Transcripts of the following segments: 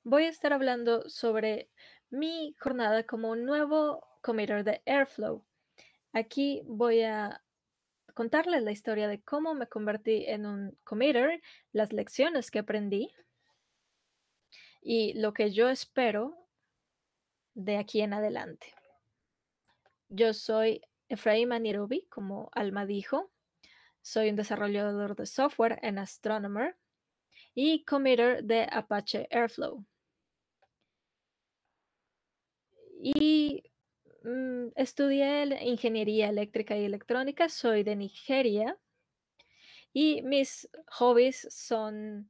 Voy a estar hablando sobre mi jornada como nuevo committer de Airflow. Aquí voy a contarles la historia de cómo me convertí en un committer, las lecciones que aprendí y lo que yo espero de aquí en adelante. Yo soy Efraima Nairobi, como Alma dijo. Soy un desarrollador de software en Astronomer y committer de Apache Airflow. Y estudié ingeniería eléctrica y electrónica, soy de Nigeria y mis hobbies son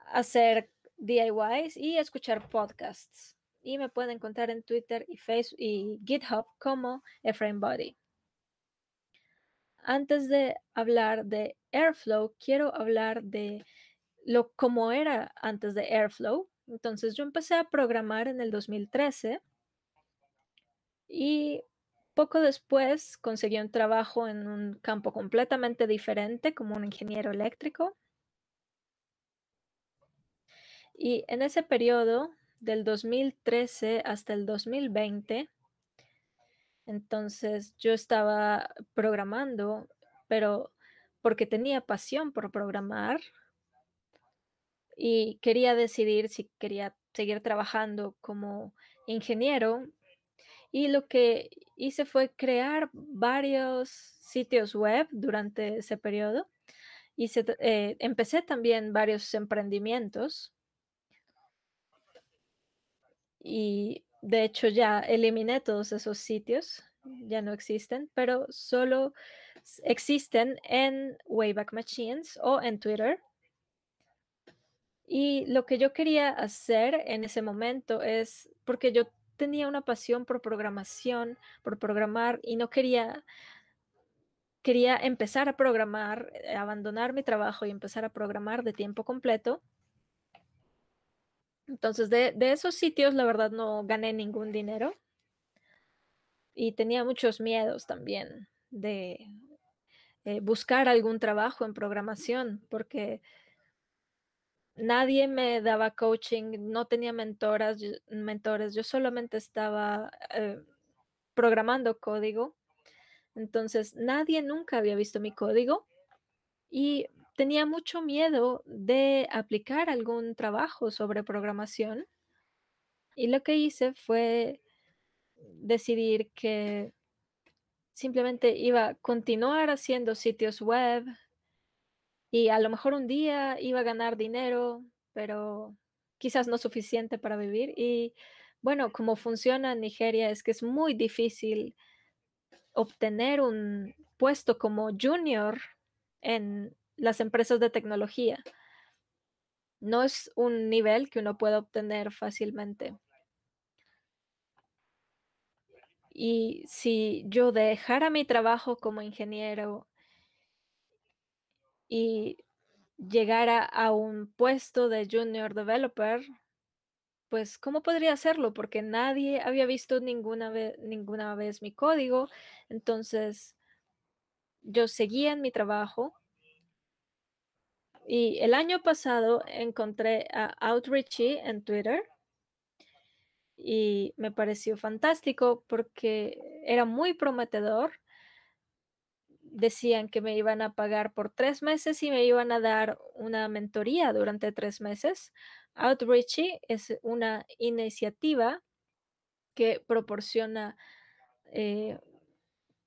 hacer DIYs y escuchar podcasts. Y me pueden encontrar en Twitter y Facebook y GitHub como Ephraim Body. Antes de hablar de Airflow, quiero hablar de cómo era antes de Airflow. Entonces, yo empecé a programar en el 2013 y poco después conseguí un trabajo en un campo completamente diferente como un ingeniero eléctrico. Y en ese periodo, del 2013 hasta el 2020, entonces yo estaba programando, pero porque tenía pasión por programar y quería decidir si quería seguir trabajando como ingeniero. Y lo que hice fue crear varios sitios web durante ese periodo. Empecé también varios emprendimientos y de hecho ya eliminé todos esos sitios, ya no existen, pero solo existen en Wayback Machines o en Twitter. Y lo que yo quería hacer en ese momento es porque yo tenía una pasión por programación, por programar y no quería empezar a programar, abandonar mi trabajo y empezar a programar de tiempo completo. Entonces, de esos sitios, la verdad, no gané ningún dinero y tenía muchos miedos también de buscar algún trabajo en programación, porque nadie me daba coaching, no tenía mentores, yo solamente estaba programando código. Entonces, nadie nunca había visto mi código y tenía mucho miedo de aplicar algún trabajo sobre programación. Y lo que hice fue decidir que simplemente iba a continuar haciendo sitios web y a lo mejor un día iba a ganar dinero, pero quizás no suficiente para vivir. Y bueno, como funciona en Nigeria es que es muy difícil obtener un puesto como junior en las empresas de tecnología. No es un nivel que uno pueda obtener fácilmente. Y si yo dejara mi trabajo como ingeniero y llegara a un puesto de junior developer, pues, ¿cómo podría hacerlo? Porque nadie había visto ninguna vez mi código. Entonces, yo seguía en mi trabajo y el año pasado encontré a Outreachy en Twitter y me pareció fantástico porque era muy prometedor. Decían que me iban a pagar por 3 meses y me iban a dar una mentoría durante 3 meses. Outreachy es una iniciativa que proporciona, eh,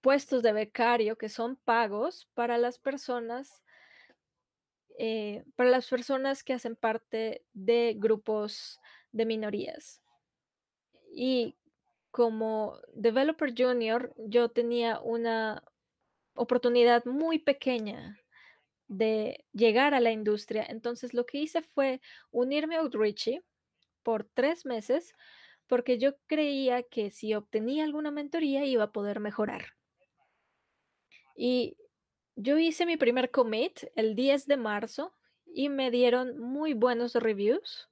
puestos de becario que son pagos para las personas que hacen parte de grupos de minorías. Y como developer junior, yo tenía una oportunidad muy pequeña de llegar a la industria. Entonces, lo que hice fue unirme a Outreachy por 3 meses, porque yo creía que si obtenía alguna mentoría iba a poder mejorar. Y yo hice mi primer commit el 10 de marzo y me dieron muy buenos reviews.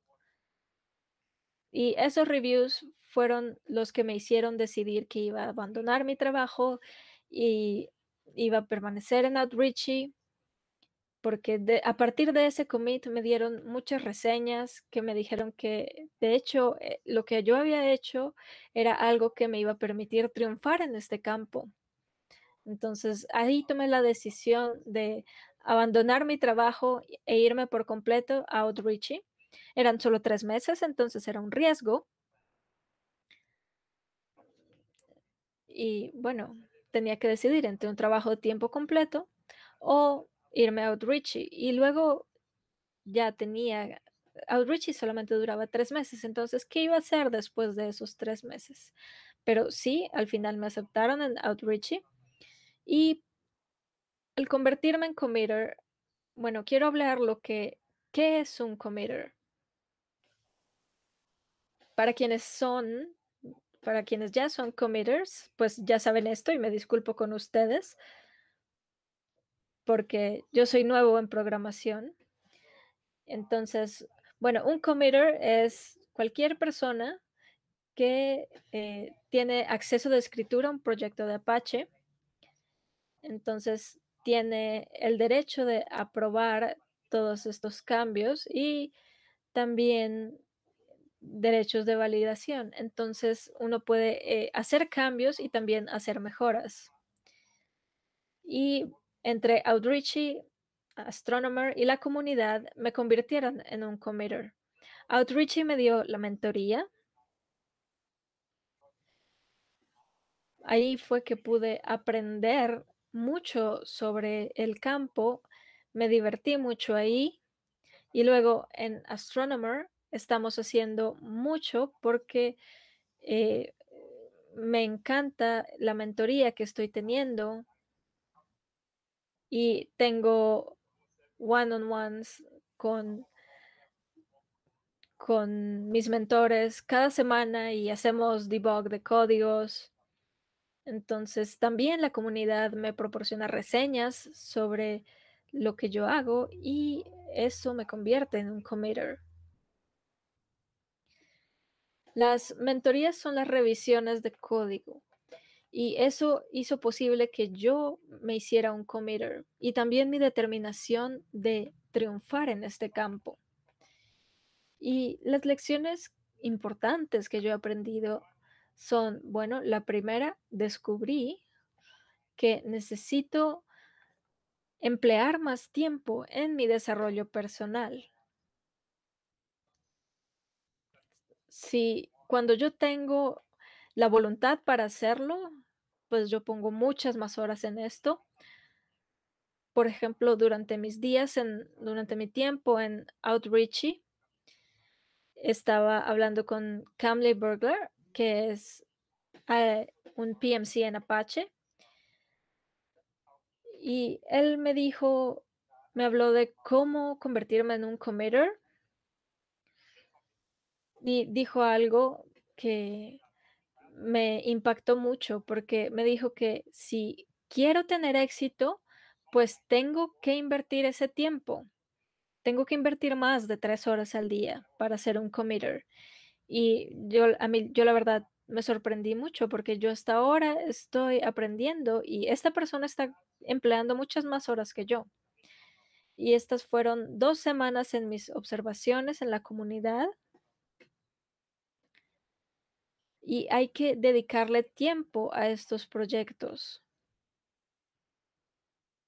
Y esos reviews fueron los que me hicieron decidir que iba a abandonar mi trabajo y iba a permanecer en Outreachy. porque a partir de ese commit me dieron muchas reseñas que me dijeron que, de hecho, lo que yo había hecho era algo que me iba a permitir triunfar en este campo. Entonces, ahí tomé la decisión de abandonar mi trabajo e irme por completo a Outreachy. Eran solo 3 meses, entonces era un riesgo y, bueno, tenía que decidir entre un trabajo de tiempo completo o irme a Outreachy. Y luego ya tenía Outreachy solamente duraba 3 meses, entonces, ¿qué iba a hacer después de esos 3 meses? Pero sí, al final me aceptaron en Outreachy y al convertirme en committer, bueno, quiero hablar ¿qué es un committer? Para quienes son para quienes ya son committers, pues ya saben esto y me disculpo con ustedes, porque yo soy nuevo en programación. Entonces, bueno, un committer es cualquier persona que, tiene acceso de escritura a un proyecto de Apache. Entonces, tiene el derecho de aprobar todos estos cambios y también derechos de validación. Entonces, uno puede, hacer cambios y también hacer mejoras. Y entre Outreachy, Astronomer y la comunidad me convirtieron en un committer. Outreachy me dio la mentoría. Ahí fue que pude aprender mucho sobre el campo, me divertí mucho ahí y luego en Astronomer estamos haciendo mucho porque eh, me encanta la mentoría que estoy teniendo y tengo one-on-ones con, con mis mentores cada semana y hacemos debug de códigos. Entonces, también la comunidad me proporciona reseñas sobre lo que yo hago y eso me convierte en un committer. Las mentorías son las revisiones de código y eso hizo posible que yo me hiciera un committer y también mi determinación de triunfar en este campo. Y las lecciones importantes que yo he aprendido son, bueno, la primera, descubrí que necesito emplear más tiempo en mi desarrollo personal. Si cuando yo tengo la voluntad para hacerlo, pues yo pongo muchas más horas en esto. Por ejemplo, durante mi tiempo en Outreachy, estaba hablando con Camley Burglar, que es un PMC en Apache, y él me habló de cómo convertirme en un committer y dijo algo que me impactó mucho porque me dijo que si quiero tener éxito, pues tengo que invertir ese tiempo. Tengo que invertir más de 3 horas al día para ser un committer. Y yo la verdad me sorprendí mucho porque yo hasta ahora estoy aprendiendo y esta persona está empleando muchas más horas que yo. Y estas fueron 2 semanas en mis observaciones en la comunidad y hay que dedicarle tiempo a estos proyectos.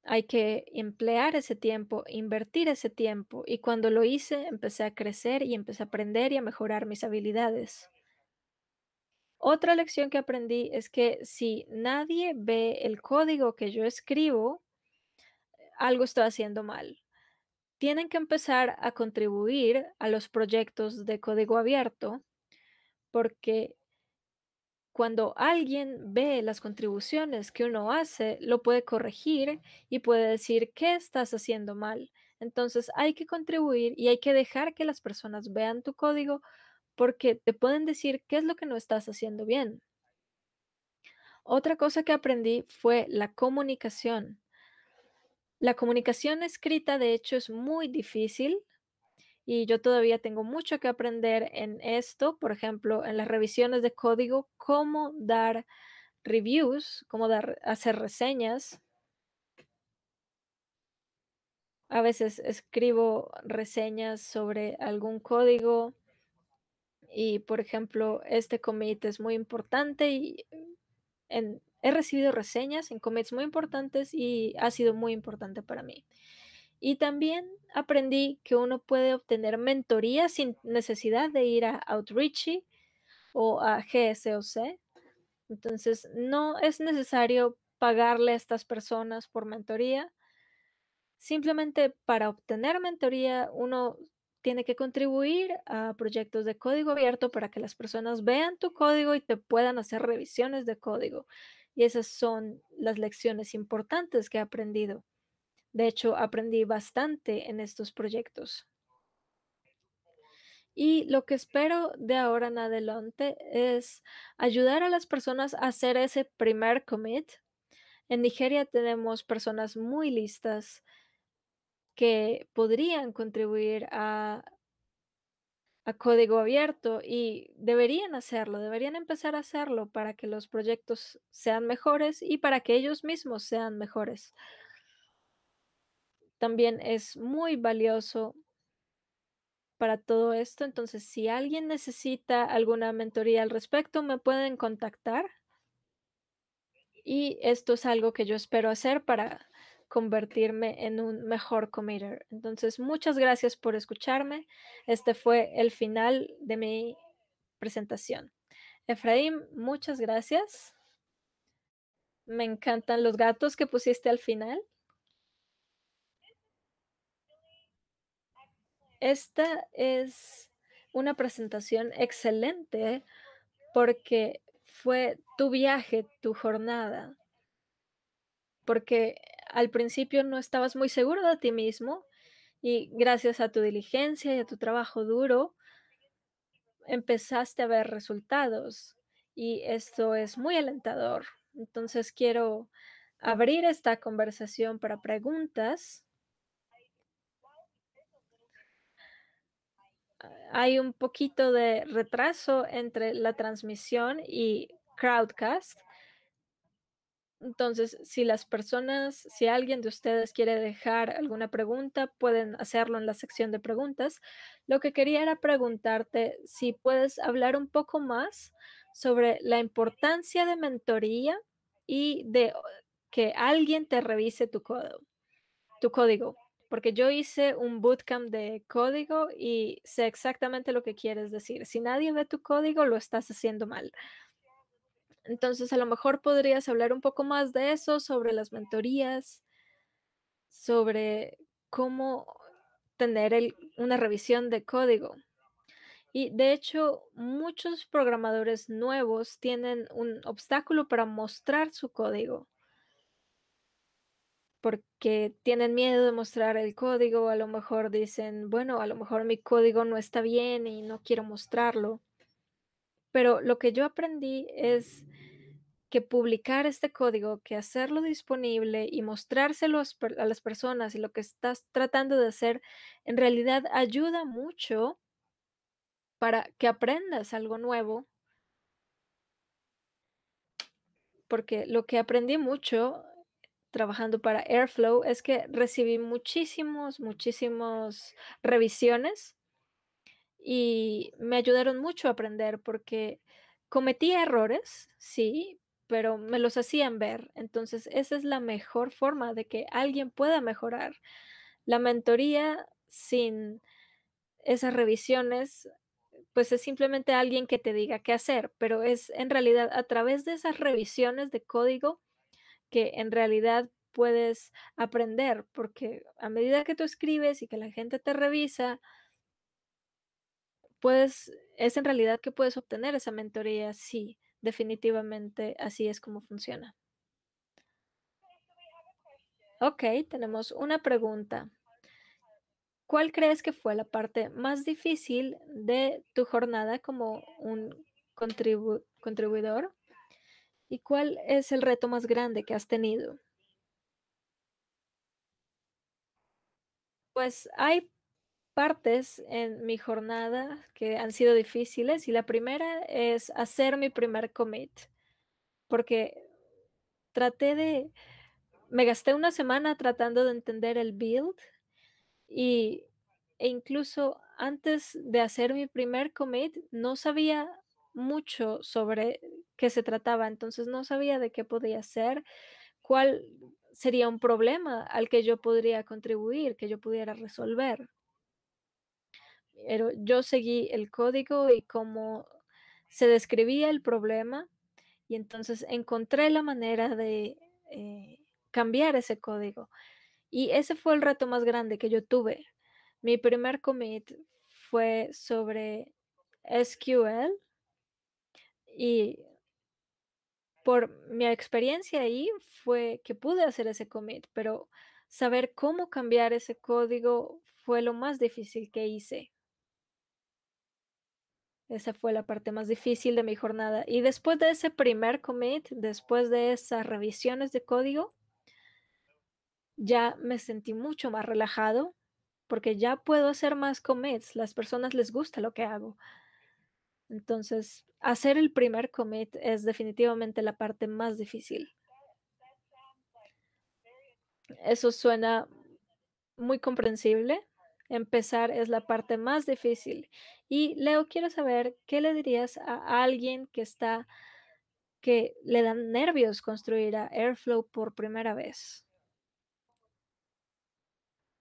Hay que emplear ese tiempo, invertir ese tiempo, y cuando lo hice, empecé a crecer y empecé a aprender y a mejorar mis habilidades. Otra lección que aprendí es que si nadie ve el código que yo escribo, algo estoy haciendo mal. Tienen que empezar a contribuir a los proyectos de código abierto, porque cuando alguien ve las contribuciones que uno hace, lo puede corregir y puede decir qué estás haciendo mal. Entonces hay que contribuir y hay que dejar que las personas vean tu código porque te pueden decir qué es lo que no estás haciendo bien. Otra cosa que aprendí fue la comunicación. La comunicación escrita, de hecho, es muy difícil y yo todavía tengo mucho que aprender en esto. Por ejemplo, en las revisiones de código, cómo dar reviews, hacer reseñas. A veces escribo reseñas sobre algún código y, por ejemplo, este commit es muy importante y he recibido reseñas en commits muy importantes y ha sido muy importante para mí. Y también aprendí que uno puede obtener mentoría sin necesidad de ir a Outreachy o a GSOC. Entonces, no es necesario pagarle a estas personas por mentoría. Simplemente para obtener mentoría, uno tiene que contribuir a proyectos de código abierto para que las personas vean tu código y te puedan hacer revisiones de código. Y esas son las lecciones importantes que he aprendido. De hecho, aprendí bastante en estos proyectos. Y lo que espero de ahora en adelante es ayudar a las personas a hacer ese primer commit. En Nigeria tenemos personas muy listas que podrían contribuir a código abierto y deberían empezar a hacerlo para que los proyectos sean mejores y para que ellos mismos sean mejores. También es muy valioso para todo esto, entonces si alguien necesita alguna mentoría al respecto, me pueden contactar y esto es algo que yo espero hacer para convertirme en un mejor committer. Entonces, muchas gracias por escucharme. Este fue el final de mi presentación. Efraín, muchas gracias. Me encantan los gatos que pusiste al final. Esta es una presentación excelente porque fue tu viaje, tu jornada, porque al principio no estabas muy seguro de ti mismo y gracias a tu diligencia y a tu trabajo duro empezaste a ver resultados y esto es muy alentador. Entonces quiero abrir esta conversación para preguntas. Hay un poquito de retraso entre la transmisión y Crowdcast. Entonces, si alguien de ustedes quiere dejar alguna pregunta, pueden hacerlo en la sección de preguntas. Lo que quería era preguntarte si puedes hablar un poco más sobre la importancia de mentoría y de que alguien te revise tu código, porque yo hice un bootcamp de código y sé exactamente lo que quieres decir. Si nadie ve tu código, lo estás haciendo mal. Entonces, a lo mejor podrías hablar un poco más de eso, sobre las mentorías, sobre cómo tener una revisión de código. Y de hecho, muchos programadores nuevos tienen un obstáculo para mostrar su código, porque tienen miedo de mostrar el código, a lo mejor dicen, bueno, a lo mejor mi código no está bien y no quiero mostrarlo. Pero lo que yo aprendí es que publicar este código, que hacerlo disponible y mostrárselo a las personas y lo que estás tratando de hacer, en realidad ayuda mucho para que aprendas algo nuevo, porque lo que aprendí mucho trabajando para Airflow es que recibí muchísimos revisiones y me ayudaron mucho a aprender porque cometía errores, sí, pero me los hacían ver. Entonces, esa es la mejor forma de que alguien pueda mejorar. La mentoría sin esas revisiones, pues es simplemente alguien que te diga qué hacer, pero es en realidad a través de esas revisiones de código que en realidad puedes aprender, porque a medida que tú escribes y que la gente te revisa, es en realidad que puedes obtener esa mentoría, sí, definitivamente así es como funciona. Okey, tenemos una pregunta. ¿Cuál crees que fue la parte más difícil de tu jornada como un contribuidor? ¿Y cuál es el reto más grande que has tenido? Pues, hay partes en mi jornada que han sido difíciles, y la primera es hacer mi primer commit, porque traté de me gasté una semana tratando de entender el build y, e incluso antes de hacer mi primer commit, no sabía mucho sobre qué se trataba, entonces no sabía de qué podía hacer, cuál sería un problema al que yo podría contribuir, que yo pudiera resolver. Pero yo seguí el código y cómo se describía el problema, y entonces encontré la manera de cambiar ese código. Y ese fue el reto más grande que yo tuve. Mi primer commit fue sobre SQL y por mi experiencia ahí fue que pude hacer ese commit, pero saber cómo cambiar ese código fue lo más difícil que hice. Esa fue la parte más difícil de mi jornada. Y después de ese primer commit, después de esas revisiones de código, ya me sentí mucho más relajado porque ya puedo hacer más commits. Las personas les gusta lo que hago. Entonces, hacer el primer commit es definitivamente la parte más difícil. Eso suena muy comprensible. Empezar es la parte más difícil. Y Leo, quiero saber qué le dirías a alguien que le dan nervios construir a Airflow por primera vez.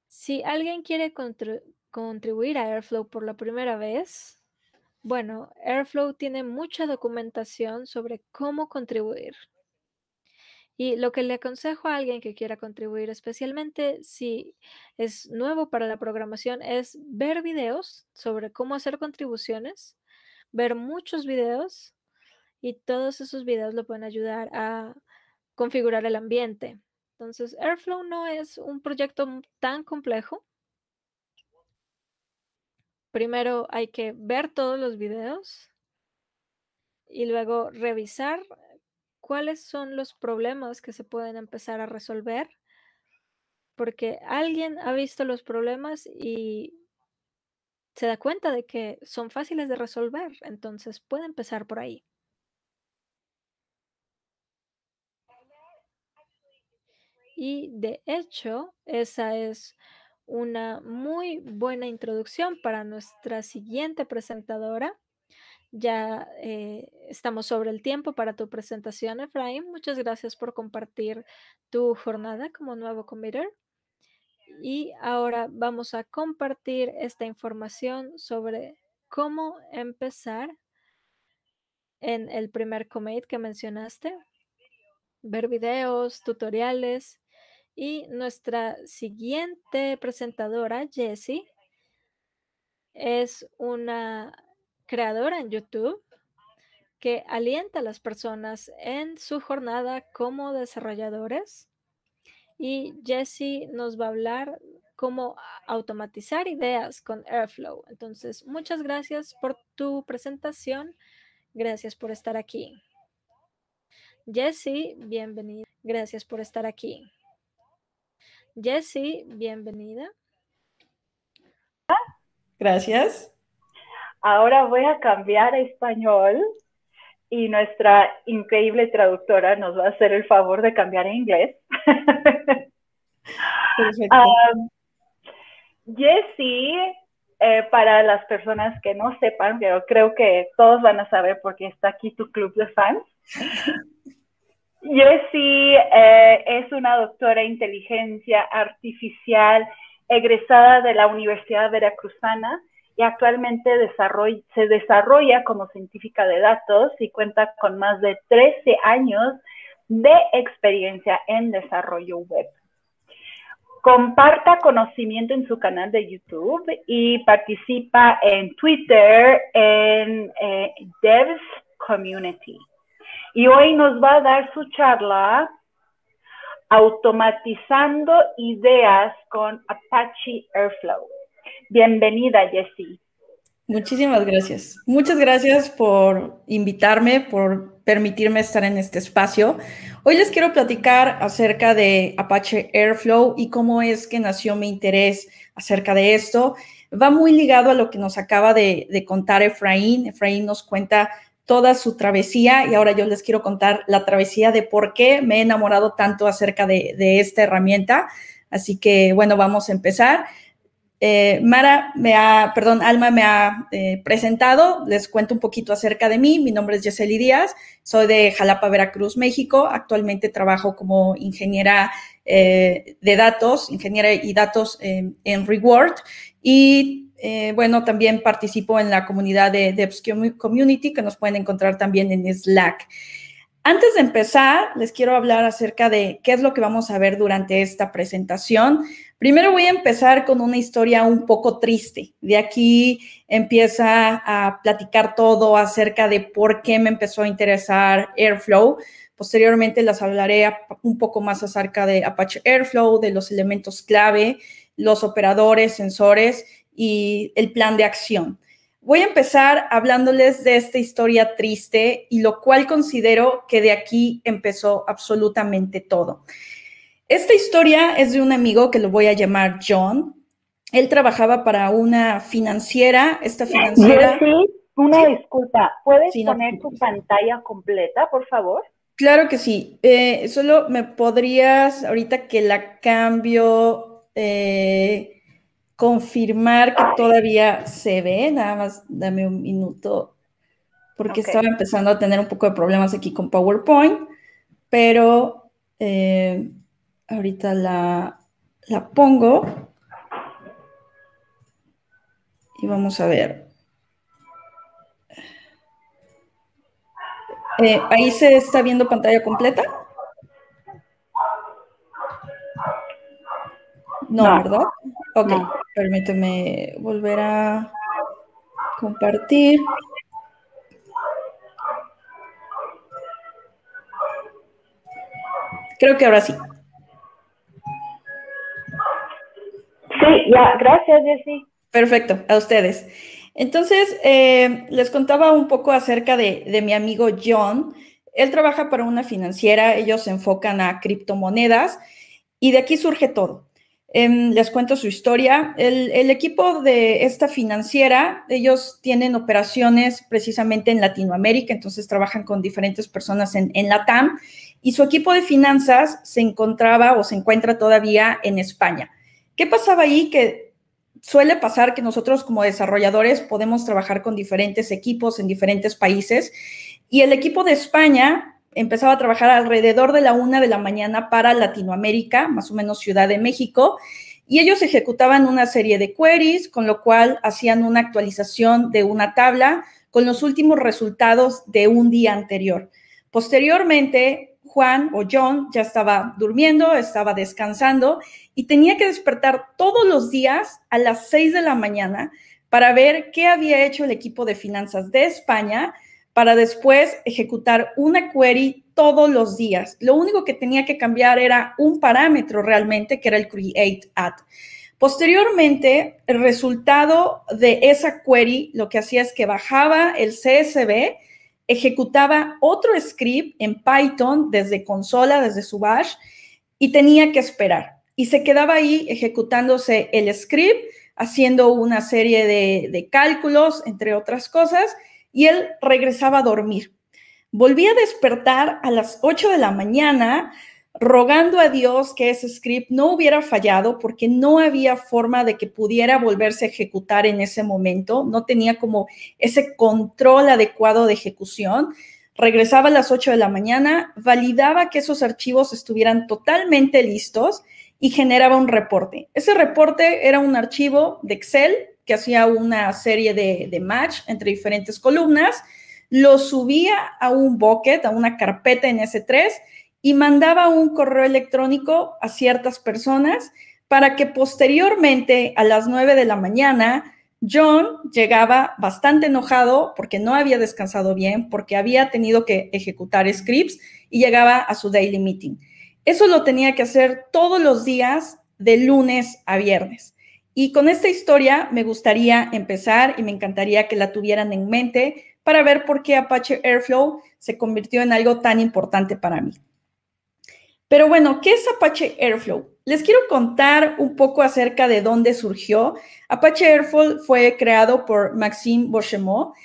Si alguien quiere contribuir a Airflow por la primera vez, bueno, Airflow tiene mucha documentación sobre cómo contribuir. Y lo que le aconsejo a alguien que quiera contribuir, especialmente si es nuevo para la programación, es ver videos sobre cómo hacer contribuciones, ver muchos videos, y todos esos videos lo pueden ayudar a configurar el ambiente. Entonces, Airflow no es un proyecto tan complejo. Primero hay que ver todos los videos y luego revisar cuáles son los problemas que se pueden empezar a resolver, porque alguien ha visto los problemas y se da cuenta de que son fáciles de resolver, entonces puede empezar por ahí. Y de hecho, esa es una muy buena introducción para nuestra siguiente presentadora. Ya estamos sobre el tiempo para tu presentación, Efraín. Muchas gracias por compartir tu jornada como nuevo committer. Y ahora vamos a compartir esta información sobre cómo empezar en el primer commit que mencionaste, ver videos, tutoriales. Y nuestra siguiente presentadora, Jessie, es una creadora en YouTube que alienta a las personas en su jornada como desarrolladores. Y Jessie nos va a hablar cómo automatizar ideas con Airflow. Entonces, muchas gracias por tu presentación. Gracias por estar aquí. Jessie, bienvenida. Gracias por estar aquí. Jessie, bienvenida. Gracias. Ahora voy a cambiar a español y nuestra increíble traductora nos va a hacer el favor de cambiar a inglés. Perfecto. Jessie, para las personas que no sepan, pero creo que todos van a saber porque está aquí tu club de fans. Jessie es una doctora en inteligencia artificial egresada de la Universidad Veracruzana y actualmente se desarrolla como científica de datos y cuenta con más de 13 años de experiencia en desarrollo web. Comparta conocimiento en su canal de YouTube y participa en Twitter en Devs Community. Y hoy nos va a dar su charla Automatizando Ideas con Apache Airflow. Bienvenida, Jessie. Muchísimas gracias. Muchas gracias por invitarme, por permitirme estar en este espacio. Hoy les quiero platicar acerca de Apache Airflow y cómo es que nació mi interés acerca de esto. Va muy ligado a lo que nos acaba de contar Efraín. Efraín nos cuenta toda su travesía y ahora yo les quiero contar la travesía de por qué me he enamorado tanto acerca de esta herramienta. Así que, bueno, vamos a empezar. Alma me ha presentado. Les cuento un poquito acerca de mí. Mi nombre es Yeseli Díaz, soy de Jalapa, Veracruz, México. Actualmente trabajo como ingeniera de datos, ingeniera y datos en Reward. Y bueno, también participo en la comunidad de Devs Community, que nos pueden encontrar también en Slack. Antes de empezar, les quiero hablar acerca de qué es lo que vamos a ver durante esta presentación. Primero voy a empezar con una historia un poco triste. De aquí empieza a platicar todo acerca de por qué me empezó a interesar Airflow. Posteriormente les hablaré un poco más acerca de Apache Airflow, de los elementos clave, los operadores, sensores y el plan de acción. Voy a empezar hablándoles de esta historia triste y lo cual considero que de aquí empezó absolutamente todo. Esta historia es de un amigo que lo voy a llamar John. Él trabajaba para una financiera. Esta financiera... Jessy, una disculpa. ¿Puedes sí, poner tu pantalla completa, por favor? Claro que sí. Solo me podrías, ahorita que la cambio... confirmar que todavía se ve, nada más dame un minuto, porque estaba empezando a tener un poco de problemas aquí con PowerPoint, pero ahorita la pongo y vamos a ver. ¿Ahí se está viendo pantalla completa? No, ¿verdad? Ok, no. Permíteme volver a compartir. Creo que ahora sí. Sí, ya, gracias, Jessy. Perfecto, a ustedes. Entonces, les contaba un poco acerca de mi amigo John. Él trabaja para una financiera, ellos se enfocan a criptomonedas y de aquí surge todo. Les cuento su historia. El equipo de esta financiera, ellos tienen operaciones precisamente en Latinoamérica, entonces trabajan con diferentes personas en LATAM, y su equipo de finanzas se encontraba o se encuentra todavía en España. ¿Qué pasaba ahí? Que suele pasar que nosotros como desarrolladores podemos trabajar con diferentes equipos en diferentes países, y el equipo de España empezaba a trabajar alrededor de la 1 de la mañana para Latinoamérica, más o menos Ciudad de México, y ellos ejecutaban una serie de queries, con lo cual hacían una actualización de una tabla con los últimos resultados de un día anterior. Posteriormente, Juan o John ya estaba durmiendo, estaba descansando y tenía que despertar todos los días a las 6 de la mañana para ver qué había hecho el equipo de finanzas de España para después ejecutar una query todos los días. Lo único que tenía que cambiar era un parámetro realmente, que era el create add. Posteriormente, el resultado de esa query lo que hacía es que bajaba el CSV, ejecutaba otro script en Python desde consola, desde su bash, y tenía que esperar. Y se quedaba ahí ejecutándose el script, haciendo una serie de cálculos, entre otras cosas, y él regresaba a dormir. Volvía a despertar a las 8 de la mañana, rogando a Dios que ese script no hubiera fallado, porque no había forma de que pudiera volverse a ejecutar en ese momento. No tenía como ese control adecuado de ejecución. Regresaba a las 8 de la mañana, validaba que esos archivos estuvieran totalmente listos y generaba un reporte. Ese reporte era un archivo de Excel que hacía una serie de match entre diferentes columnas, lo subía a un bucket, a una carpeta en S3 y mandaba un correo electrónico a ciertas personas para que posteriormente a las 9 de la mañana John llegaba bastante enojado porque no había descansado bien, porque había tenido que ejecutar scripts y llegaba a su daily meeting. Eso lo tenía que hacer todos los días de lunes a viernes. Y con esta historia me gustaría empezar y me encantaría que la tuvieran en mente para ver por qué Apache Airflow se convirtió en algo tan importante para mí. Pero bueno, ¿qué es Apache Airflow? Les quiero contar un poco acerca de dónde surgió. Apache Airflow fue creado por Maxime Beauchamp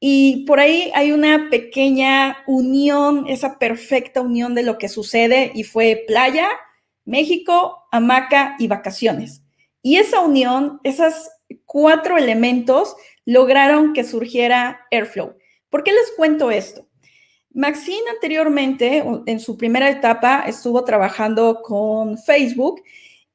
y por ahí hay una pequeña unión, esa perfecta unión de lo que sucede, y fue playa, México, hamaca y vacaciones. Y esa unión, esos 4 elementos, lograron que surgiera Airflow. ¿Por qué les cuento esto? Maxine anteriormente, en su primera etapa, estuvo trabajando con Facebook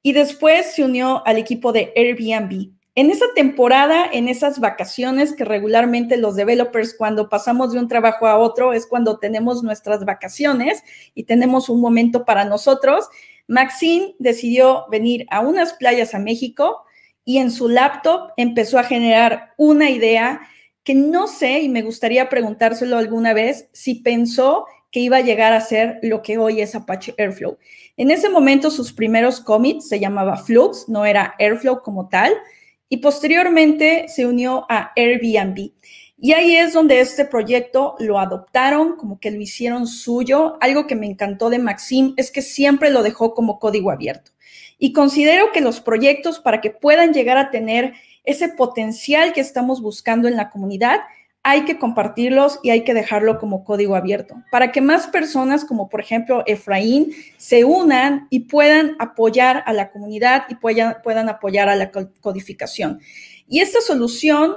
y después se unió al equipo de Airbnb. En esa temporada, en esas vacaciones que regularmente los developers, cuando pasamos de un trabajo a otro, es cuando tenemos nuestras vacaciones y tenemos un momento para nosotros, Maxine decidió venir a unas playas a México y en su laptop empezó a generar una idea que no sé, y me gustaría preguntárselo alguna vez, si pensó que iba a llegar a ser lo que hoy es Apache Airflow. En ese momento, sus primeros commits se llamaba Flux, no era Airflow como tal, y posteriormente se unió a Airbnb. Y ahí es donde este proyecto lo adoptaron, como que lo hicieron suyo. Algo que me encantó de Maxime es que siempre lo dejó como código abierto. Y considero que los proyectos, para que puedan llegar a tener ese potencial que estamos buscando en la comunidad, hay que compartirlos y hay que dejarlo como código abierto para que más personas, como por ejemplo Efraín, se unan y puedan apoyar a la comunidad y puedan apoyar a la codificación. Y esta solución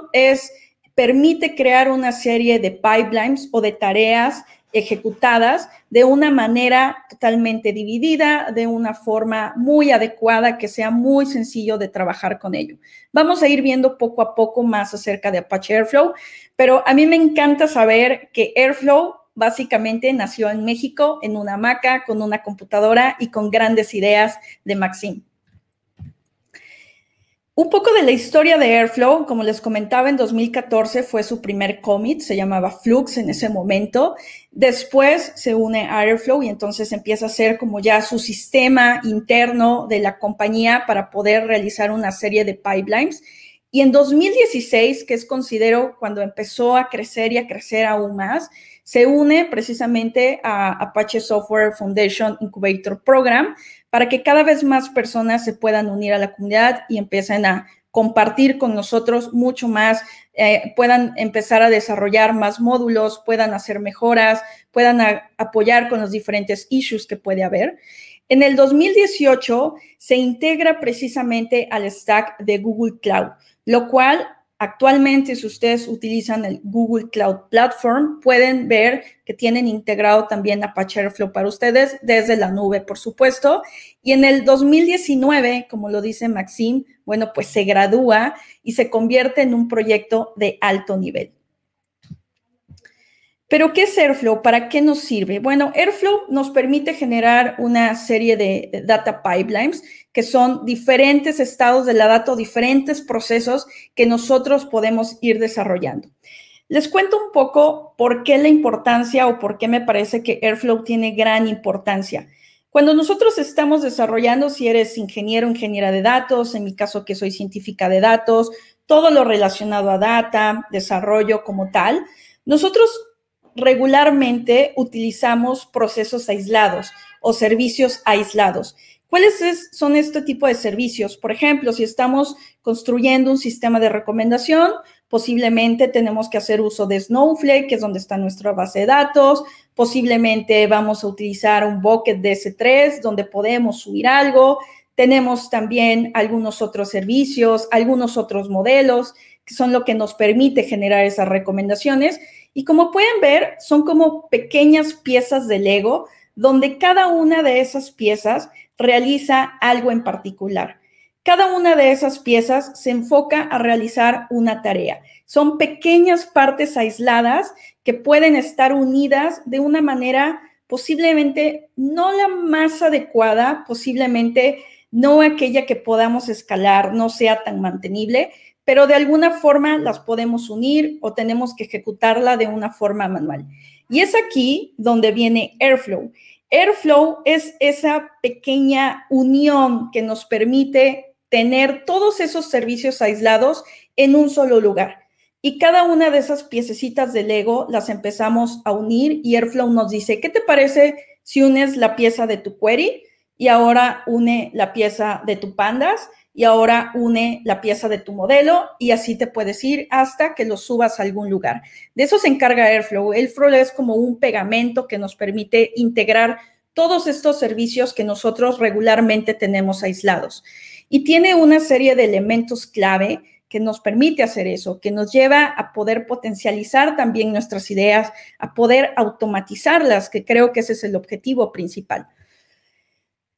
permite crear una serie de pipelines o de tareas ejecutadas de una manera totalmente dividida, de una forma muy adecuada, que sea muy sencillo de trabajar con ello. Vamos a ir viendo poco a poco más acerca de Apache Airflow, pero a mí me encanta saber que Airflow básicamente nació en México, en una hamaca, con una computadora y con grandes ideas de Maxime. Un poco de la historia de Airflow, como les comentaba, en 2014 fue su primer commit, se llamaba Flux en ese momento. Después se une a Airflow y entonces empieza a ser como ya su sistema interno de la compañía para poder realizar una serie de pipelines. Y en 2016, que es considero cuando empezó a crecer y a crecer aún más, se une precisamente a Apache Software Foundation Incubator Program para que cada vez más personas se puedan unir a la comunidad y empiecen a compartir con nosotros mucho más, puedan empezar a desarrollar más módulos, puedan hacer mejoras, puedan apoyar con los diferentes issues que puede haber. En el 2018 se integra precisamente al stack de Google Cloud, lo cual actualmente, si ustedes utilizan el Google Cloud Platform, pueden ver que tienen integrado también Apache Airflow para ustedes desde la nube, por supuesto. Y en el 2019, como lo dice Maxime, bueno, pues se gradúa y se convierte en un proyecto de alto nivel. ¿Pero qué es Airflow? ¿Para qué nos sirve? Bueno, Airflow nos permite generar una serie de data pipelines que son diferentes estados de la data, diferentes procesos que nosotros podemos ir desarrollando. Les cuento un poco por qué la importancia o por qué me parece que Airflow tiene gran importancia. Cuando nosotros estamos desarrollando, si eres ingeniero o ingeniera de datos, en mi caso que soy científica de datos, todo lo relacionado a data, desarrollo como tal, nosotros regularmente utilizamos procesos aislados o servicios aislados. ¿Cuáles son este tipo de servicios? Por ejemplo, si estamos construyendo un sistema de recomendación, posiblemente tenemos que hacer uso de Snowflake, que es donde está nuestra base de datos. Posiblemente vamos a utilizar un bucket de S3, donde podemos subir algo. Tenemos también algunos otros servicios, algunos otros modelos, que son lo que nos permite generar esas recomendaciones. Y como pueden ver, son como pequeñas piezas de Lego, donde cada una de esas piezas realiza algo en particular. Cada una de esas piezas se enfoca a realizar una tarea. Son pequeñas partes aisladas que pueden estar unidas de una manera posiblemente no la más adecuada, posiblemente no aquella que podamos escalar, no sea tan mantenible, pero de alguna forma las podemos unir o tenemos que ejecutarla de una forma manual. Y es aquí donde viene Airflow. Airflow es esa pequeña unión que nos permite tener todos esos servicios aislados en un solo lugar. Y cada una de esas piececitas de Lego las empezamos a unir y Airflow nos dice, ¿qué te parece si unes la pieza de tu query y ahora une la pieza de tu pandas y ahora une la pieza de tu modelo y así te puedes ir hasta que lo subas a algún lugar? De eso se encarga Airflow. Airflow es como un pegamento que nos permite integrar todos estos servicios que nosotros regularmente tenemos aislados. y tiene una serie de elementos clave que nos permite hacer eso, que nos lleva a poder potencializar también nuestras ideas, a poder automatizarlas, que creo que ese es el objetivo principal.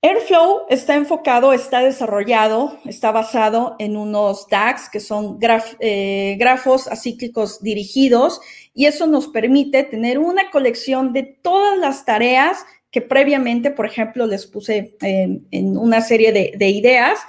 Airflow está enfocado, está desarrollado, está basado en unos DAGs, que son grafos acíclicos dirigidos, y eso nos permite tener una colección de todas las tareas que previamente, por ejemplo, les puse en una serie de ideas,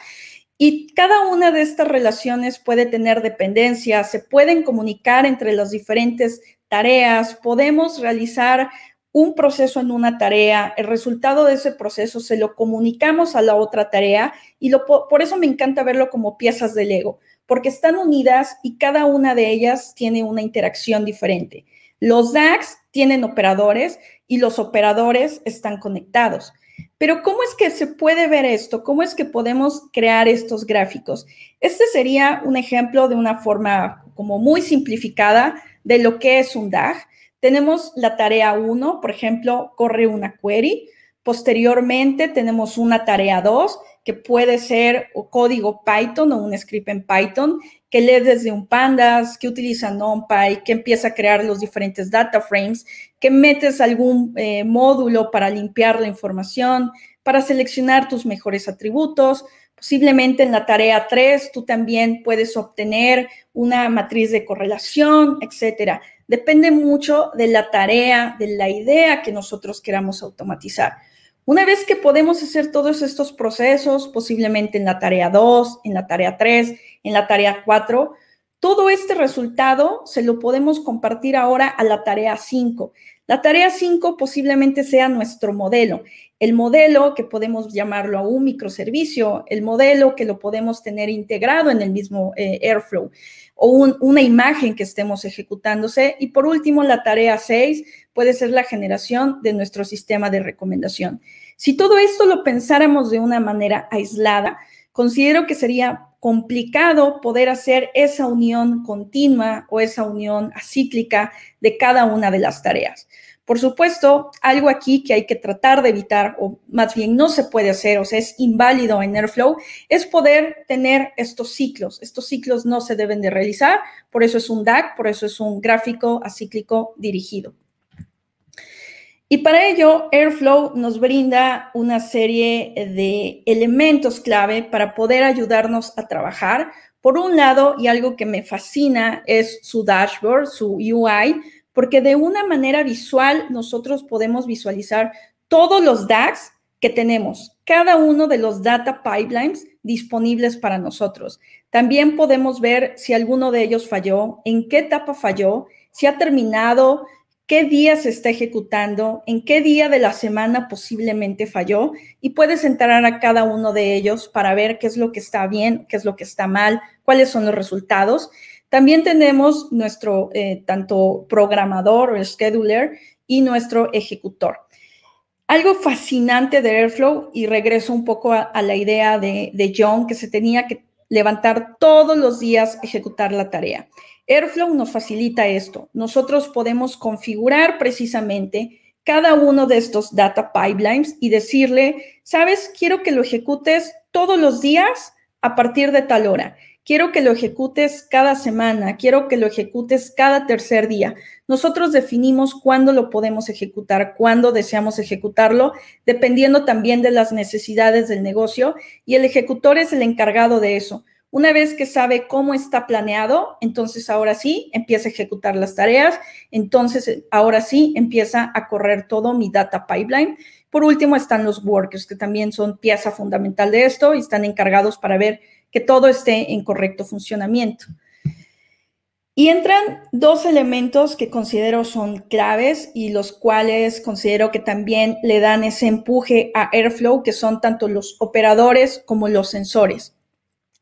y cada una de estas relaciones puede tener dependencias, se pueden comunicar entre las diferentes tareas, podemos realizar un proceso en una tarea, el resultado de ese proceso se lo comunicamos a la otra tarea y por eso me encanta verlo como piezas de Lego, porque están unidas y cada una de ellas tiene una interacción diferente. Los DAGs tienen operadores y los operadores están conectados. Pero ¿cómo es que se puede ver esto? ¿Cómo es que podemos crear estos gráficos? Este sería un ejemplo de una forma como muy simplificada de lo que es un DAG. Tenemos la tarea 1, por ejemplo, corre una query. Posteriormente tenemos una tarea 2, que puede ser código Python o un script en Python, que lee desde un pandas, que utiliza NumPy, que empieza a crear los diferentes data frames, que metes algún módulo para limpiar la información, para seleccionar tus mejores atributos. Posiblemente en la tarea 3 tú también puedes obtener una matriz de correlación, etcétera. Depende mucho de la tarea, de la idea que nosotros queramos automatizar. Una vez que podemos hacer todos estos procesos, posiblemente en la tarea 2, en la tarea 3, en la tarea 4, todo este resultado se lo podemos compartir ahora a la tarea 5. La tarea 5 posiblemente sea nuestro modelo. El modelo que podemos llamarlo a un microservicio, el modelo que lo podemos tener integrado en el mismo Airflow, o una imagen que estemos ejecutándose. Y por último, la tarea 6 puede ser la generación de nuestro sistema de recomendación. Si todo esto lo pensáramos de una manera aislada, considero que sería complicado poder hacer esa unión continua o esa unión acíclica de cada una de las tareas. Por supuesto, algo aquí que hay que tratar de evitar, o más bien no se puede hacer, o sea, es inválido en Airflow, es poder tener estos ciclos. Estos ciclos no se deben de realizar, por eso es un DAG, por eso es un gráfico acíclico dirigido. Y para ello, Airflow nos brinda una serie de elementos clave para poder ayudarnos a trabajar. Por un lado, y algo que me fascina, es su dashboard, su UI, porque de una manera visual nosotros podemos visualizar todos los DAGs que tenemos, cada uno de los data pipelines disponibles para nosotros. También podemos ver si alguno de ellos falló, en qué etapa falló, si ha terminado, qué día se está ejecutando, en qué día de la semana posiblemente falló, y puedes entrar a cada uno de ellos para ver qué es lo que está bien, qué es lo que está mal, cuáles son los resultados. También tenemos nuestro tanto programador o scheduler y nuestro ejecutor. Algo fascinante de Airflow, y regreso un poco a la idea de John, que se tenía que levantar todos los días, ejecutar la tarea. Airflow nos facilita esto. Nosotros podemos configurar precisamente cada uno de estos data pipelines y decirle, ¿sabes? Quiero que lo ejecutes todos los días a partir de tal hora. Quiero que lo ejecutes cada semana, quiero que lo ejecutes cada tercer día. Nosotros definimos cuándo lo podemos ejecutar, cuándo deseamos ejecutarlo, dependiendo también de las necesidades del negocio, y el ejecutor es el encargado de eso. Una vez que sabe cómo está planeado, entonces ahora sí empieza a ejecutar las tareas, entonces ahora sí empieza a correr todo mi data pipeline. Por último están los workers, que también son pieza fundamental de esto y están encargados para ver que todo esté en correcto funcionamiento. Y entran dos elementos que considero son claves y los cuales considero que también le dan ese empuje a Airflow, que son tanto los operadores como los sensores.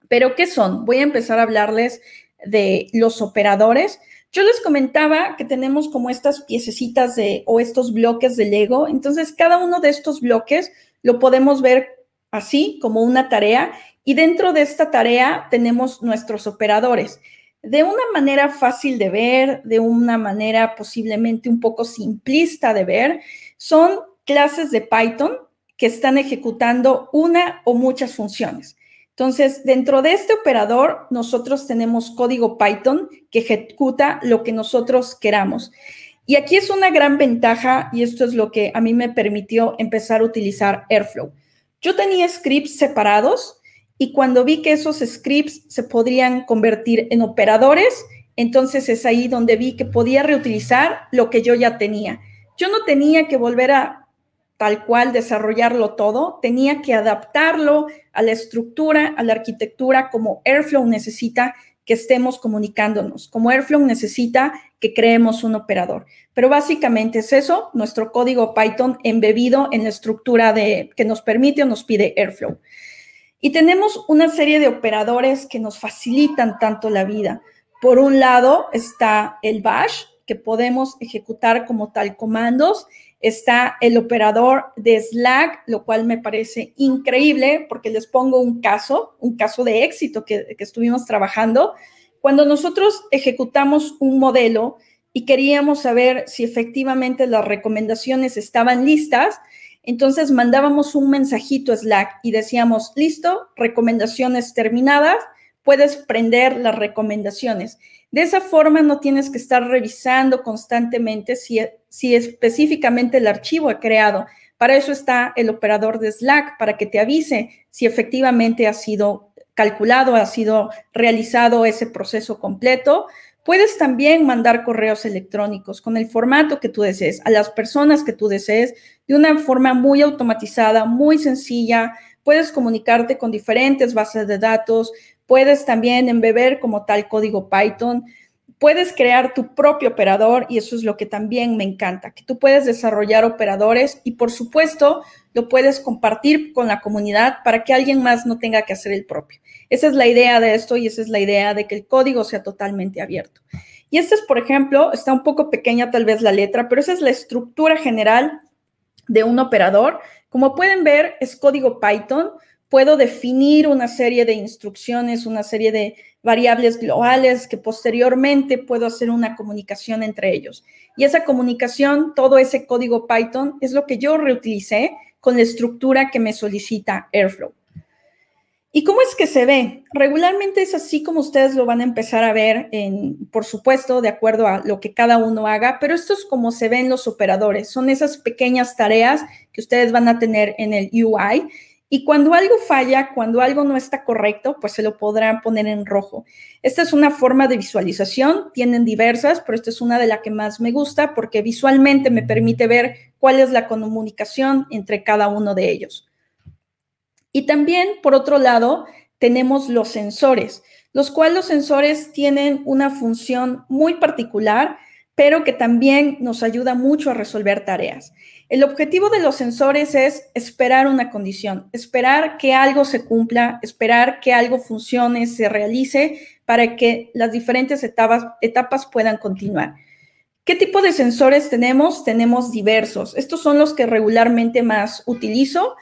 ¿Pero qué son? Voy a empezar a hablarles de los operadores. Yo les comentaba que tenemos como estas piececitas o estos bloques de Lego. Entonces, cada uno de estos bloques lo podemos ver así, como una tarea. Y dentro de esta tarea tenemos nuestros operadores. De una manera fácil de ver, de una manera posiblemente un poco simplista de ver, son clases de Python que están ejecutando una o muchas funciones. Entonces, dentro de este operador, nosotros tenemos código Python que ejecuta lo que nosotros queramos. Y aquí es una gran ventaja, y esto es lo que a mí me permitió empezar a utilizar Airflow. Yo tenía scripts separados y cuando vi que esos scripts se podrían convertir en operadores, entonces es ahí donde vi que podía reutilizar lo que yo ya tenía. Yo no tenía que volver a tal cual desarrollarlo todo, tenía que adaptarlo a la estructura, a la arquitectura como Airflow necesita que estemos comunicándonos, como Airflow necesita que creemos un operador. Pero básicamente es eso, nuestro código Python embebido en la estructura que nos permite o nos pide Airflow. Y tenemos una serie de operadores que nos facilitan tanto la vida. Por un lado está el bash, que podemos ejecutar como tal comandos. Está el operador de Slack, lo cual me parece increíble porque les pongo un caso de éxito que estuvimos trabajando. Cuando nosotros ejecutamos un modelo y queríamos saber si efectivamente las recomendaciones estaban listas, entonces mandábamos un mensajito a Slack y decíamos, listo, recomendaciones terminadas, puedes prender las recomendaciones. De esa forma no tienes que estar revisando constantemente si específicamente el archivo ha creado. Para eso está el operador de Slack, para que te avise si efectivamente ha sido calculado, ha sido realizado ese proceso completo. Puedes también mandar correos electrónicos con el formato que tú desees, a las personas que tú desees, de una forma muy automatizada, muy sencilla. Puedes comunicarte con diferentes bases de datos. Puedes también embeber como tal código Python. Puedes crear tu propio operador y eso es lo que también me encanta, que tú puedes desarrollar operadores y, por supuesto, lo puedes compartir con la comunidad para que alguien más no tenga que hacer el propio. Esa es la idea de esto y esa es la idea de que el código sea totalmente abierto. Y este es, por ejemplo, está un poco pequeña tal vez la letra, pero esa es la estructura general de un operador. Como pueden ver, es código Python. Puedo definir una serie de instrucciones, una serie de variables globales que posteriormente puedo hacer una comunicación entre ellos. Y esa comunicación, todo ese código Python, es lo que yo reutilicé con la estructura que me solicita Airflow. ¿Y cómo es que se ve? Regularmente es así como ustedes lo van a empezar a ver, por supuesto, de acuerdo a lo que cada uno haga, pero esto es como se ven los operadores. Son esas pequeñas tareas que ustedes van a tener en el UI. Y cuando algo falla, cuando algo no está correcto, pues se lo podrán poner en rojo. Esta es una forma de visualización, tienen diversas, pero esta es una de las que más me gusta porque visualmente me permite ver cuál es la comunicación entre cada uno de ellos. Y también, por otro lado, tenemos los sensores, los cuales los sensores tienen una función muy particular, pero que también nos ayuda mucho a resolver tareas. El objetivo de los sensores es esperar una condición, esperar que algo se cumpla, esperar que algo funcione, se realice para que las diferentes etapas puedan continuar. ¿Qué tipo de sensores tenemos? Tenemos diversos. Estos son los que regularmente más utilizo.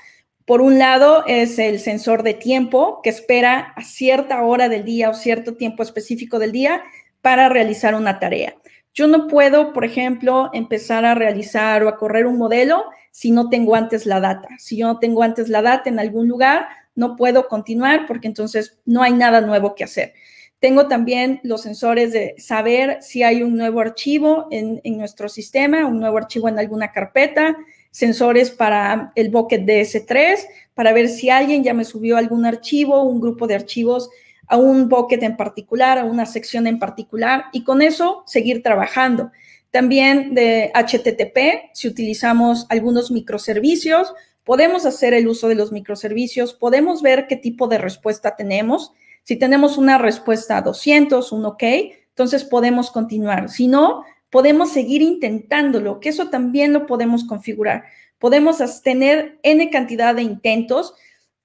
Por un lado es el sensor de tiempo, que espera a cierta hora del día o cierto tiempo específico del día para realizar una tarea. Yo no puedo, por ejemplo, empezar a realizar o a correr un modelo si no tengo antes la data. Si yo no tengo antes la data en algún lugar, no puedo continuar porque entonces no hay nada nuevo que hacer. Tengo también los sensores de saber si hay un nuevo archivo en nuestro sistema, un nuevo archivo en alguna carpeta, sensores para el bucket de S3, para ver si alguien ya me subió algún archivo, un grupo de archivos a un bucket en particular, a una sección en particular, y con eso seguir trabajando. También de HTTP, si utilizamos algunos microservicios, podemos hacer el uso de los microservicios, podemos ver qué tipo de respuesta tenemos. Si tenemos una respuesta a 200, un OK, entonces podemos continuar. Si no, podemos seguir intentándolo, que eso también lo podemos configurar. Podemos tener N cantidad de intentos.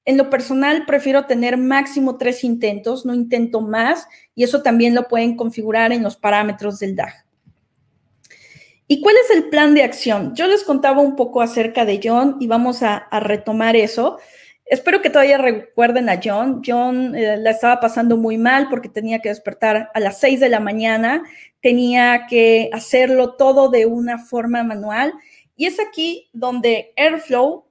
En lo personal, prefiero tener máximo 3 intentos, no intento más, y eso también lo pueden configurar en los parámetros del DAG. ¿Y cuál es el plan de acción? Yo les contaba un poco acerca de John y vamos a retomar eso. Espero que todavía recuerden a John. John la estaba pasando muy mal porque tenía que despertar a las 6 de la mañana, tenía que hacerlo todo de una forma manual, y es aquí donde Airflow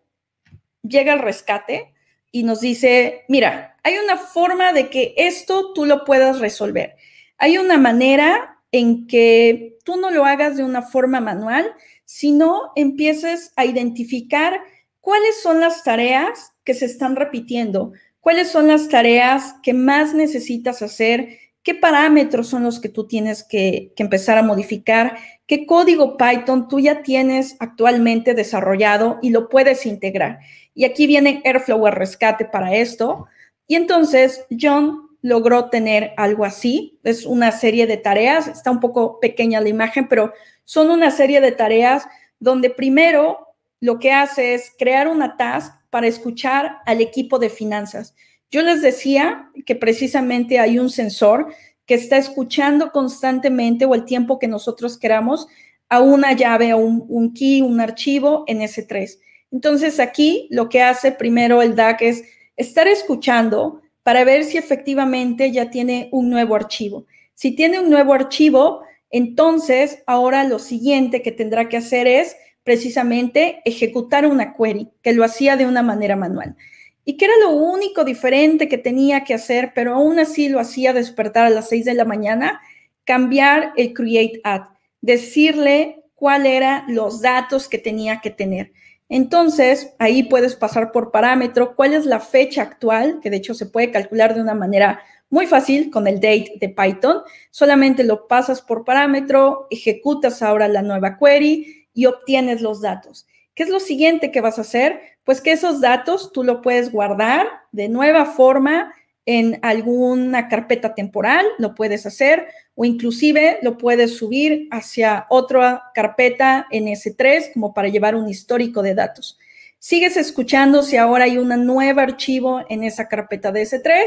llega al rescate. y nos dice, mira, hay una forma de que esto tú lo puedas resolver. Hay una manera en que tú no lo hagas de una forma manual, sino empieces a identificar cuáles son las tareas que se están repitiendo, cuáles son las tareas que más necesitas hacer, qué parámetros son los que tú tienes que empezar a modificar, qué código Python tú ya tienes actualmente desarrollado y lo puedes integrar. Y aquí viene Airflow al rescate para esto. Y entonces John logró tener algo así. Es una serie de tareas. Está un poco pequeña la imagen, pero son una serie de tareas donde primero lo que hace es crear una task para escuchar al equipo de finanzas. Yo les decía que precisamente hay un sensor que está escuchando constantemente o el tiempo que nosotros queramos a una llave o un key, un archivo en S3. Entonces aquí lo que hace primero el DAC es estar escuchando para ver si efectivamente ya tiene un nuevo archivo. Si tiene un nuevo archivo, entonces ahora lo siguiente que tendrá que hacer es precisamente ejecutar una query, que lo hacía de una manera manual. Y que era lo único diferente que tenía que hacer, pero aún así lo hacía despertar a las 6 de la mañana, cambiar el create add, decirle cuáles eran los datos que tenía que tener. Entonces, ahí puedes pasar por parámetro cuál es la fecha actual, que de hecho se puede calcular de una manera muy fácil con el date de Python. Solamente lo pasas por parámetro, ejecutas ahora la nueva query y obtienes los datos. ¿Qué es lo siguiente que vas a hacer? Pues que esos datos tú lo puedes guardar de nueva forma en alguna carpeta temporal, lo puedes hacer, o inclusive lo puedes subir hacia otra carpeta en S3 como para llevar un histórico de datos. Sigues escuchando si ahora hay un nuevo archivo en esa carpeta de S3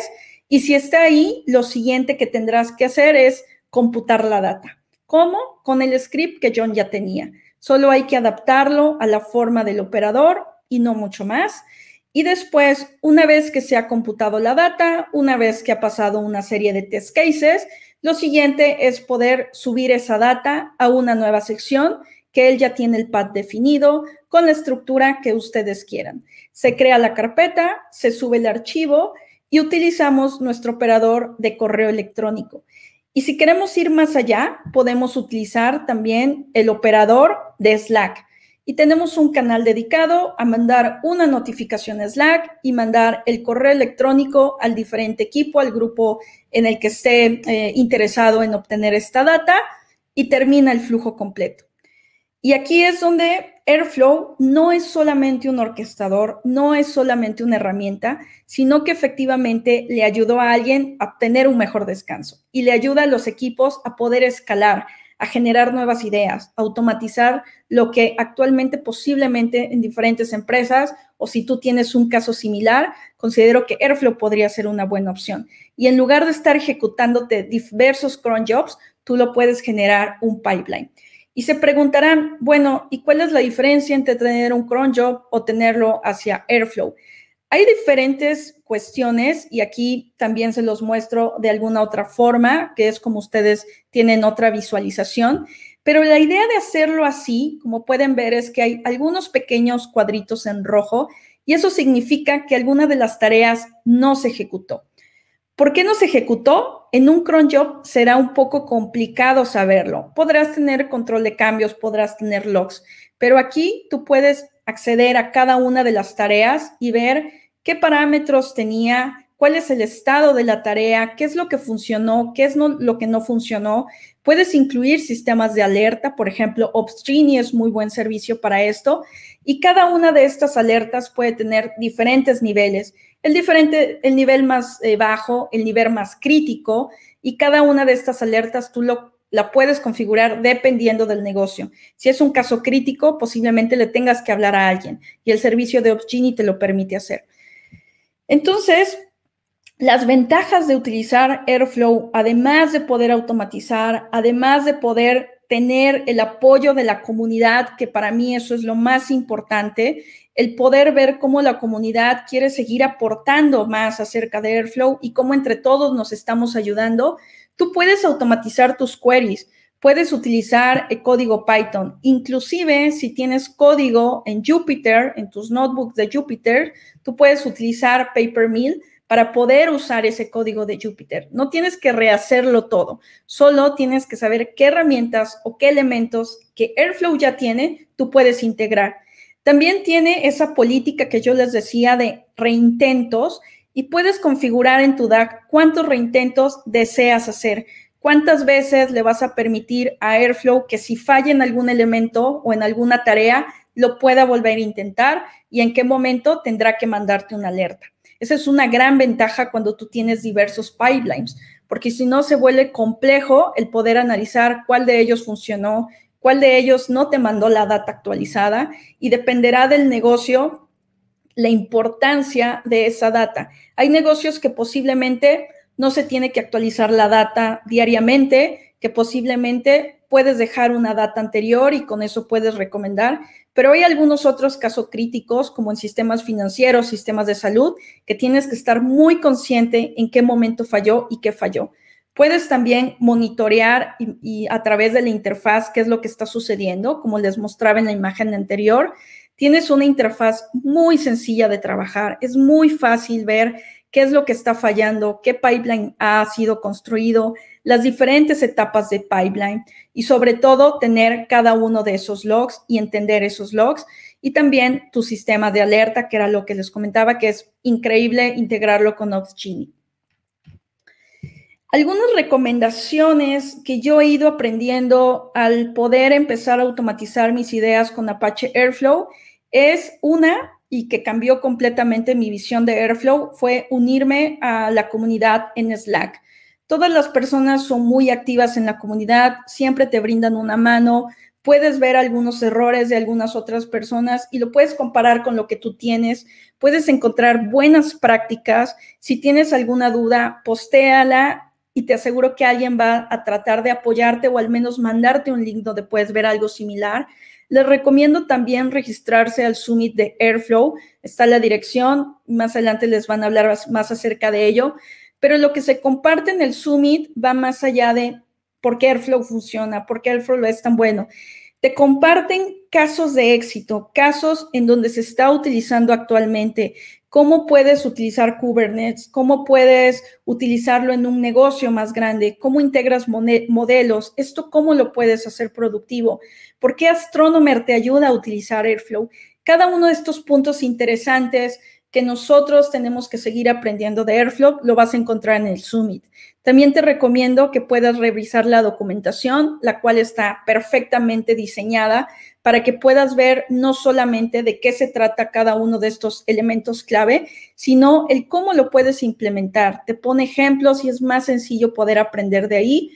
y si está ahí, lo siguiente que tendrás que hacer es computar la data. ¿Cómo? Con el script que John ya tenía. Solo hay que adaptarlo a la forma del operador y no mucho más. Y después, una vez que se ha computado la data, una vez que ha pasado una serie de test cases, lo siguiente es poder subir esa data a una nueva sección que él ya tiene el path definido con la estructura que ustedes quieran. Se crea la carpeta, se sube el archivo y utilizamos nuestro operador de correo electrónico. Y si queremos ir más allá, podemos utilizar también el operador de Slack. Y tenemos un canal dedicado a mandar una notificación a Slack y mandar el correo electrónico al diferente equipo, al grupo en el que esté interesado en obtener esta data y termina el flujo completo. Y aquí es donde Airflow no es solamente un orquestador, no es solamente una herramienta, sino que efectivamente le ayudó a alguien a obtener un mejor descanso y le ayuda a los equipos a poder escalar, a generar nuevas ideas, a automatizar lo que actualmente posiblemente en diferentes empresas, o si tú tienes un caso similar, considero que Airflow podría ser una buena opción. Y en lugar de estar ejecutándote diversos cron jobs, tú lo puedes generar un pipeline. Y se preguntarán, bueno, ¿y cuál es la diferencia entre tener un cron job o tenerlo hacia Airflow? Hay diferentes cuestiones y aquí también se los muestro de alguna otra forma, que es como ustedes tienen otra visualización, pero la idea de hacerlo así, como pueden ver, es que hay algunos pequeños cuadritos en rojo y eso significa que alguna de las tareas no se ejecutó. ¿Por qué no se ejecutó? En un cron job será un poco complicado saberlo. Podrás tener control de cambios, podrás tener logs, pero aquí tú puedes acceder a cada una de las tareas y ver qué parámetros tenía, cuál es el estado de la tarea, qué es lo que funcionó, qué es lo que no funcionó. Puedes incluir sistemas de alerta, por ejemplo, Opsgenie es muy buen servicio para esto, y cada una de estas alertas puede tener diferentes niveles. El nivel más bajo, el nivel más crítico, y cada una de estas alertas tú la puedes configurar dependiendo del negocio. Si es un caso crítico, posiblemente le tengas que hablar a alguien y el servicio de Opsgenie te lo permite hacer. Entonces, las ventajas de utilizar Airflow, además de poder automatizar, además de poder tener el apoyo de la comunidad, que para mí eso es lo más importante, el poder ver cómo la comunidad quiere seguir aportando más acerca de Airflow y cómo entre todos nos estamos ayudando. Tú puedes automatizar tus queries, puedes utilizar el código Python. Inclusive, si tienes código en Jupyter, en tus notebooks de Jupyter, tú puedes utilizar Papermill para poder usar ese código de Jupyter. No tienes que rehacerlo todo, solo tienes que saber qué herramientas o qué elementos que Airflow ya tiene, tú puedes integrar. También tiene esa política que yo les decía de reintentos y puedes configurar en tu DAG cuántos reintentos deseas hacer. ¿Cuántas veces le vas a permitir a Airflow que si falla en algún elemento o en alguna tarea, lo pueda volver a intentar y en qué momento tendrá que mandarte una alerta? Esa es una gran ventaja cuando tú tienes diversos pipelines, porque si no se vuelve complejo el poder analizar cuál de ellos funcionó, cuál de ellos no te mandó la data actualizada y dependerá del negocio la importancia de esa data. Hay negocios que posiblemente no se tiene que actualizar la data diariamente, que posiblemente puedes dejar una data anterior y con eso puedes recomendar, pero hay algunos otros casos críticos, como en sistemas financieros, sistemas de salud, que tienes que estar muy consciente en qué momento falló y qué falló. Puedes también monitorear y a través de la interfaz qué es lo que está sucediendo, como les mostraba en la imagen anterior. Tienes una interfaz muy sencilla de trabajar, es muy fácil ver qué es lo que está fallando, qué pipeline ha sido construido, las diferentes etapas de pipeline y sobre todo tener cada uno de esos logs y entender esos logs y también tu sistema de alerta, que era lo que les comentaba, que es increíble integrarlo con Opsgenie. Algunas recomendaciones que yo he ido aprendiendo al poder empezar a automatizar mis ideas con Apache Airflow es una, y que cambió completamente mi visión de Airflow, fue unirme a la comunidad en Slack. Todas las personas son muy activas en la comunidad, siempre te brindan una mano, puedes ver algunos errores de algunas otras personas y lo puedes comparar con lo que tú tienes, puedes encontrar buenas prácticas. Si tienes alguna duda, postéala y te aseguro que alguien va a tratar de apoyarte o al menos mandarte un link donde puedes ver algo similar. Les recomiendo también registrarse al Summit de Airflow. Está la dirección, más adelante les van a hablar más acerca de ello, pero lo que se comparte en el Summit va más allá de por qué Airflow funciona, por qué Airflow es tan bueno. Te comparten casos de éxito, casos en donde se está utilizando actualmente, cómo puedes utilizar Kubernetes, cómo puedes utilizarlo en un negocio más grande, cómo integras modelos, esto cómo lo puedes hacer productivo, por qué Astronomer te ayuda a utilizar Airflow. Cada uno de estos puntos interesantes que nosotros tenemos que seguir aprendiendo de Airflow, lo vas a encontrar en el Summit. También te recomiendo que puedas revisar la documentación, la cual está perfectamente diseñada para que puedas ver no solamente de qué se trata cada uno de estos elementos clave, sino el cómo lo puedes implementar. Te pone ejemplos y es más sencillo poder aprender de ahí.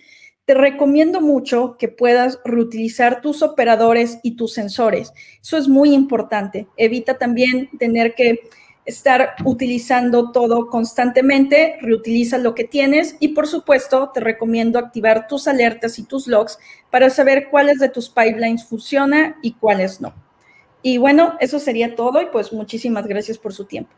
Te recomiendo mucho que puedas reutilizar tus operadores y tus sensores. Eso es muy importante. Evita también tener que estar utilizando todo constantemente, reutiliza lo que tienes y, por supuesto, te recomiendo activar tus alertas y tus logs para saber cuáles de tus pipelines funciona y cuáles no. Y bueno, eso sería todo y pues muchísimas gracias por su tiempo.